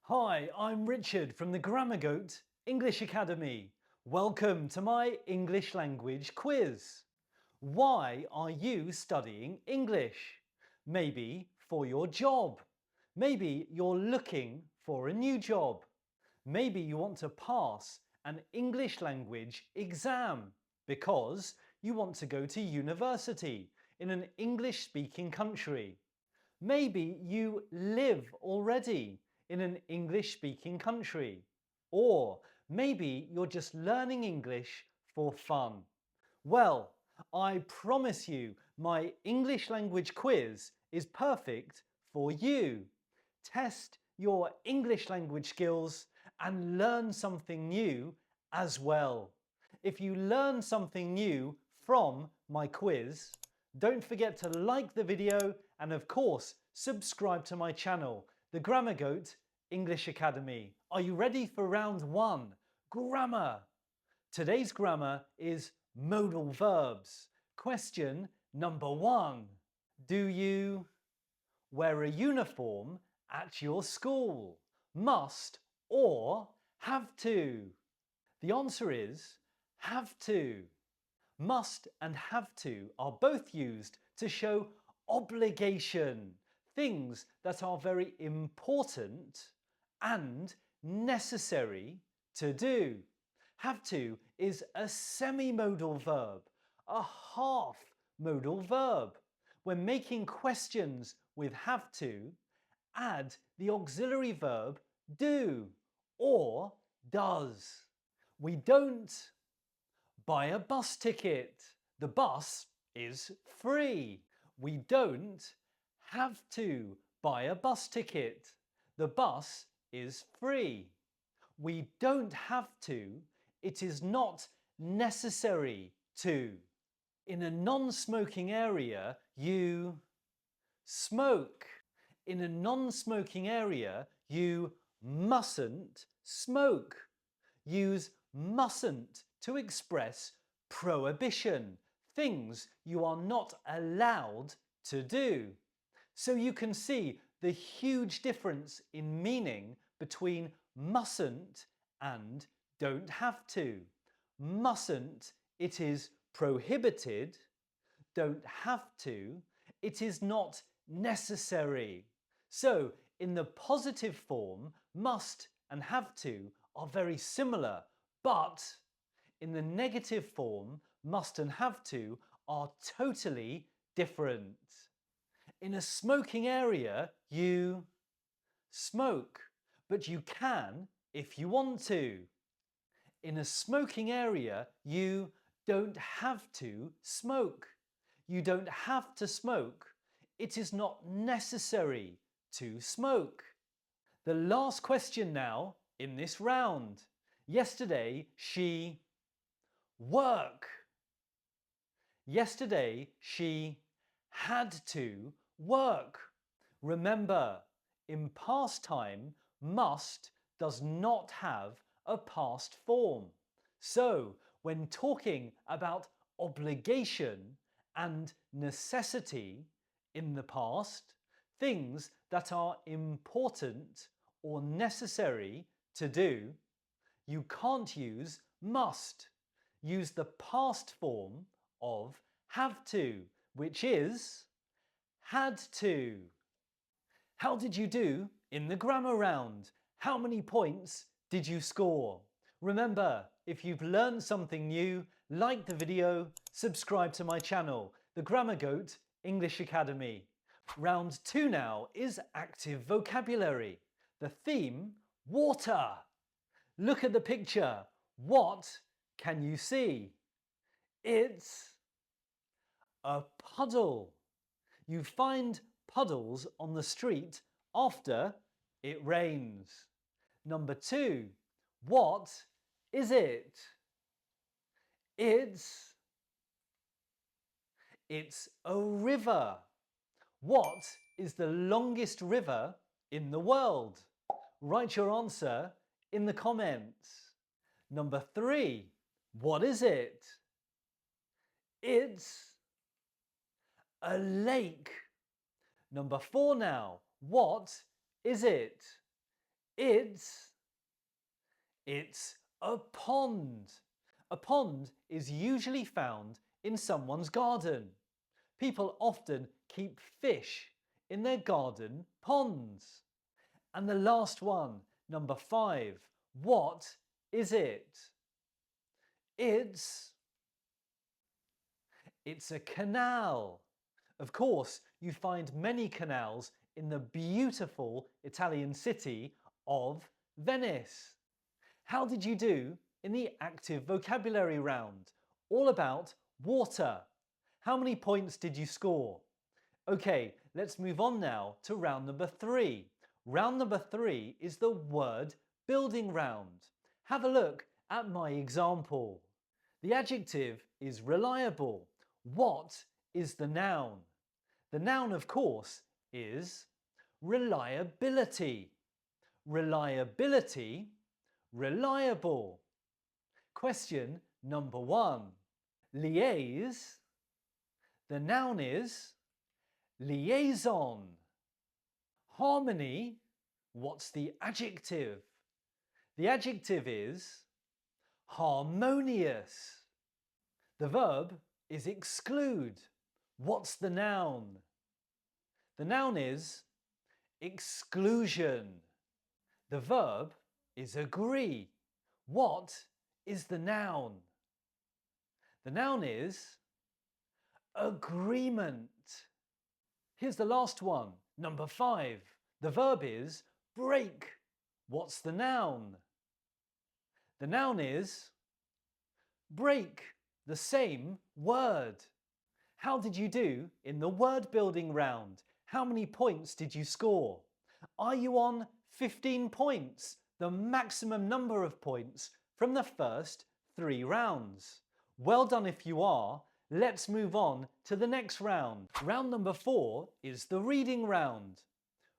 Hi, I'm Richard from the Grammar Goat English Academy. Welcome to my English language quiz. Why are you studying English? Maybe for your job. Maybe you're looking for a new job. Maybe you want to pass an English language exam because you want to go to university in an English-speaking country. Maybe you live already in an English-speaking country. Or maybe you're just learning English for fun. Well, I promise you my English language quiz is perfect for you. Test your English language skills and learn something new as well. If you learn something new from my quiz, don't forget to like the video and of course subscribe to my channel, the Grammar Goat English Academy. Are you ready for round one? Grammar! Today's grammar is modal verbs. Question number one. Do you wear a uniform at your school? Must or have to? The answer is have to. Must and have to are both used to show obligation, things that are very important and necessary to do. Have to is a semi-modal verb, a half-modal verb. When making questions with have to, add the auxiliary verb do or does. We don't buy a bus ticket. The bus is free. We don't have to buy a bus ticket. The bus is free. We don't have to. It is not necessary to. In a non-smoking area, you smoke. In a non-smoking area, you mustn't smoke. Use mustn't to express prohibition, things you are not allowed to do. So you can see the huge difference in meaning between mustn't and don't have to. Mustn't, it is prohibited. Don't have to, it is not necessary. So in the positive form, must and have to are very similar, but in the negative form, must and have to are totally different. In a smoking area, you smoke, but you can if you want to. In a smoking area, you don't have to smoke. You don't have to smoke. It is not necessary to smoke. The last question now in this round. Yesterday she work. Yesterday she had to work. Remember, in past time, must does not have a past form. So when talking about obligation and necessity in the past, things that are important or necessary to do, you can't use must. Use the past form of have to, which is had to. How did you do in the grammar round? How many points did you score? Remember, if you've learned something new, like the video, subscribe to my channel, the Grammar Goat English Academy. Round two now is active vocabulary. The theme, water. Look at the picture. What can you see? It's a puddle. You find puddles on the street after it rains. Number two, what is it? It's a river. What is the longest river in the world? Write your answer in the comments. Number three, what is it? It's a lake. Number four now, what is it? It's a pond. A pond is usually found in someone's garden. People often keep fish in their garden ponds. And the last one, number 5. What is it? It's a canal. Of course, you find many canals in the beautiful Italian city of Venice. How did you do in the active vocabulary round? All about water. How many points did you score? Okay, let's move on now to round number 3. Round number 3 is the word building round. Have a look at my example. The adjective is reliable. What is the noun? The noun, of course, is reliability. Reliability, reliable. Question number 1. Liaise. The noun is liaison. Harmony. What's the adjective? The adjective is harmonious. The verb is exclude. What's the noun? The noun is exclusion. The verb is agree. What is the noun? The noun is agreement. Here's the last one, number 5. The verb is break. What's the noun? The noun is break, the same word. How did you do in the word building round? How many points did you score? Are you on 15 points, the maximum number of points from the first 3 rounds? Well done if you are. Let's move on to the next round. Round number 4 is the reading round.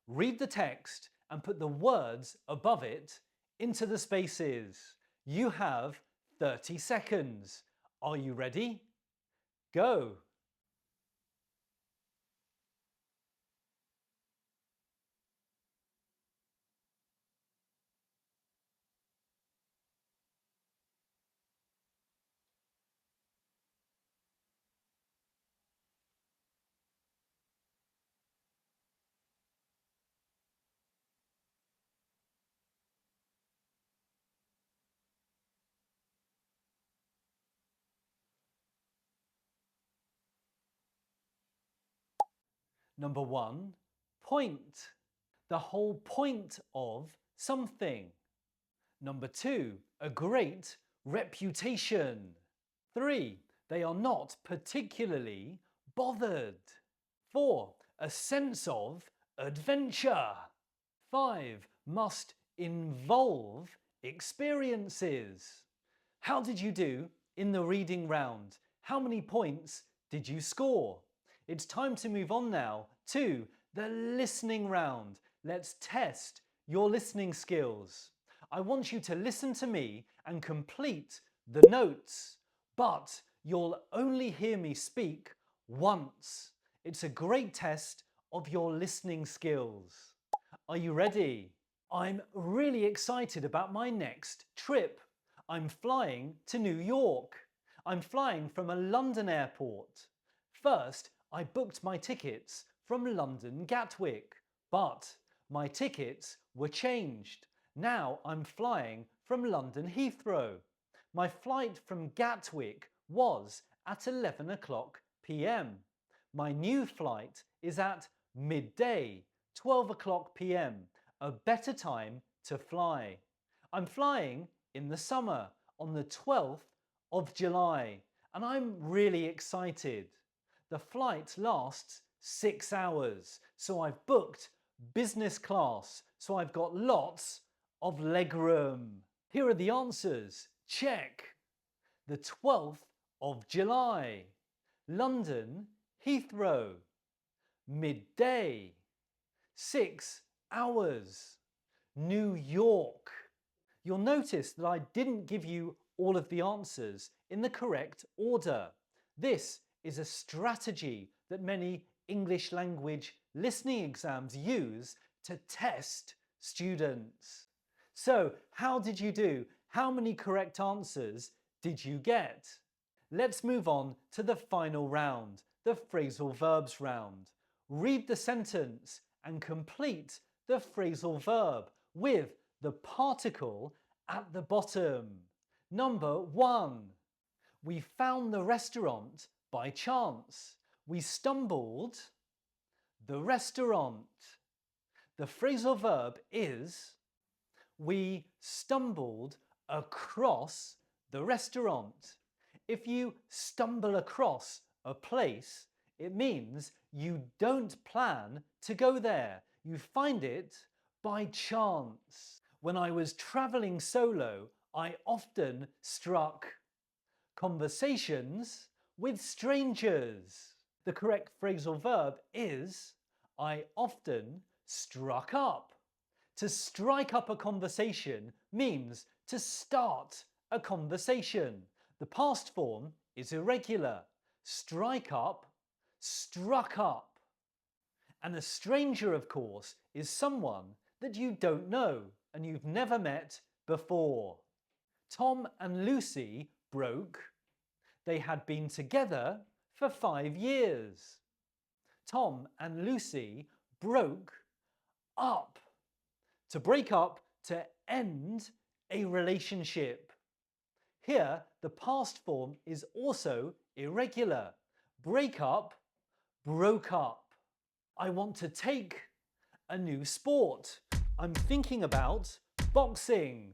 Read the text and put the words above it into the spaces. You have 30 seconds. Are you ready? Go! Number 1, point. The whole point of something. Number 2, a great reputation. 3, they are not particularly bothered. 4, a sense of adventure. 5, must involve experiences. How did you do in the reading round? How many points did you score? It's time to move on now to the listening round. Let's test your listening skills. I want you to listen to me and complete the notes, but you'll only hear me speak once. It's a great test of your listening skills. Are you ready? I'm really excited about my next trip. I'm flying to New York. I'm flying from a London airport. First, I booked my tickets from London Gatwick, but my tickets were changed. Now I'm flying from London Heathrow. My flight from Gatwick was at 11 o'clock p.m. My new flight is at midday, 12 o'clock p.m, a better time to fly. I'm flying in the summer on the 12th of July, and I'm really excited. The flight lasts 6 hours, so I've booked business class, so I've got lots of legroom. Here are the answers. Check. The 12th of July. London Heathrow. Midday. 6 hours. New York. You'll notice that I didn't give you all of the answers in the correct order. This is a strategy that many English language listening exams use to test students. So, how did you do? How many correct answers did you get? Let's move on to the final round, the phrasal verbs round. Read the sentence and complete the phrasal verb with the particle at the bottom. Number 1. We found the restaurant by chance. We stumbled the restaurant. The phrasal verb is we stumbled across the restaurant. If you stumble across a place, it means you don't plan to go there. You find it by chance. When I was traveling solo, I often struck conversations with strangers. The correct phrasal verb is I often struck up. To strike up a conversation means to start a conversation. The past form is irregular. Strike up, struck up. And a stranger, of course, is someone that you don't know and you've never met before. Tom and Lucy broke. They had been together for 5 years. Tom and Lucy broke up. To break up, to end a relationship. Here, the past form is also irregular. Break up, broke up. I want to take a new sport. I'm thinking about boxing.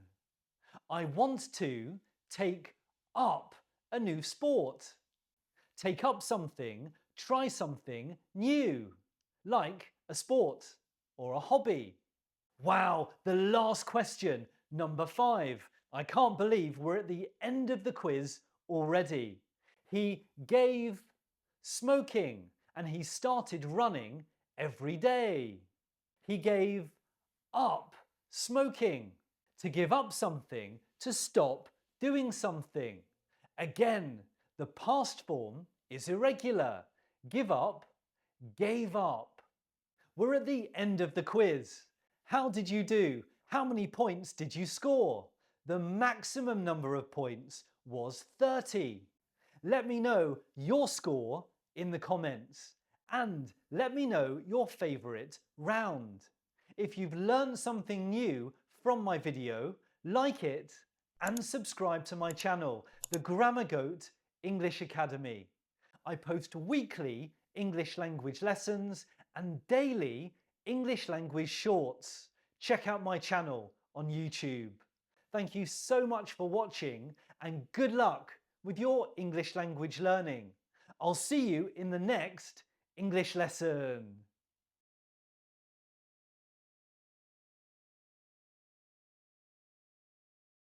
I want to take up a new sport. Take up something, try something new, like a sport or a hobby. Wow, the last question, number 5. I can't believe we're at the end of the quiz already. He gave smoking and he started running every day. He gave up smoking. To give up something, to stop doing something. Again, the past form is irregular. Give up, gave up. We're at the end of the quiz. How did you do? How many points did you score? The maximum number of points was 30. Let me know your score in the comments and let me know your favourite round. If you've learned something new from my video, like it and subscribe to my channel, the Grammar Goat English Academy. I post weekly English language lessons and daily English language shorts. Check out my channel on YouTube. Thank you so much for watching and good luck with your English language learning. I'll see you in the next English lesson.